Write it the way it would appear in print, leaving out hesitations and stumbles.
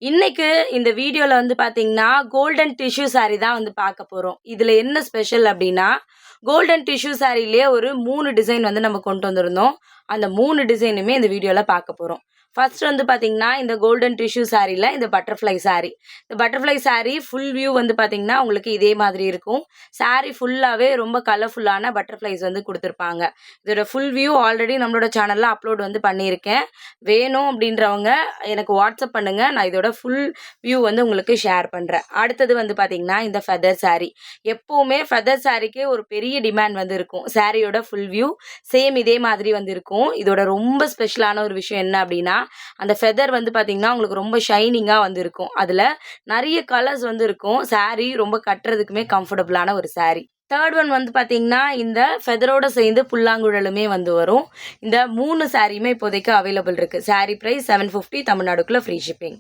இன்னைக்கு இந்த வீடியோல வந்து பார்த்தீங்கன்னா, கோல்டன் டிஷ்யூ சாரி தான் வந்து பார்க்க போறோம். இதுல என்ன ஸ்பெஷல் அப்டின்னா, கோல்டன் டிஷ்யூ சாரிலயே ஒரு 3 டிசைன் வந்து நம்ம கொண்டு வந்திருந்தோம். அந்த 3 டிசைனுமே இந்த வீடியோல பார்க்க போறோம். ஃபர்ஸ்ட் வந்து பார்த்தீங்கன்னா, இந்த கோல்டன் டிஷ்யூ சாரில இந்த பட்டர்ஃப்ளை சாரி. இந்த பட்டர்ஃப்ளை சாரி ஃபுல் வியூ வந்து பார்த்தீங்கன்னா, உங்களுக்கு இதே மாதிரி இருக்கும். சாரி ஃபுல்லாவே ரொம்ப கலர்ஃபுல்லான பட்டர்ஃப்ளைஸ் வந்து குடுத்துருப்பாங்க. இதோட ஃபுல் வியூ ஆல்ரெடி நம்மளோட சேனல்ல அப்லோட் வந்து பண்ணியிருக்கேன். வேணும் அப்படின்றவங்க எனக்கு வாட்ஸ்அப் பண்ணுங்க. நான் இதோட ஃபுல் வியூ வந்து உங்களுக்கு ஷேர் பண்றேன். அடுத்தது வந்து பார்த்தீங்கன்னா, இந்த ஃபெதர் சாரி. எப்பவுமே ஃபெதர் சாரிக்கு ஒரு பெரிய டிமாண்ட் வந்து இருக்கும். சாரியோட ஃபுல் வியூ சேம் இதே மாதிரி வந்து இருக்கும். இதோட ரொம்ப ஸ்பெஷலான ஒரு விஷயம் என்ன அப்படின்னா, அந்த ஃபெதர் வந்து பார்த்தீங்கன்னா, உங்களுக்கு ரொம்ப ஷைனிங்கா வந்து இருக்கும். அதுல நெறைய கலர்ஸ் வந்து இருக்கும். சாரி ரொம்ப கட்டுறதுக்குமே கம்ஃபர்டபுளான ஒரு சாரி. தேர்ட் ஒன் வந்து பார்த்தீங்கன்னா, இந்த ஃபெதரோட சேர்ந்து புல்லாங்குழலுமே வந்து வரும். இந்த 3 சாரியுமே இப்போதைக்கு அவைலபிள் இருக்கு. சாரி பிரைஸ் 750 தமிழ்நாடுக்குள்ள ஃப்ரீ ஷிப்பிங்.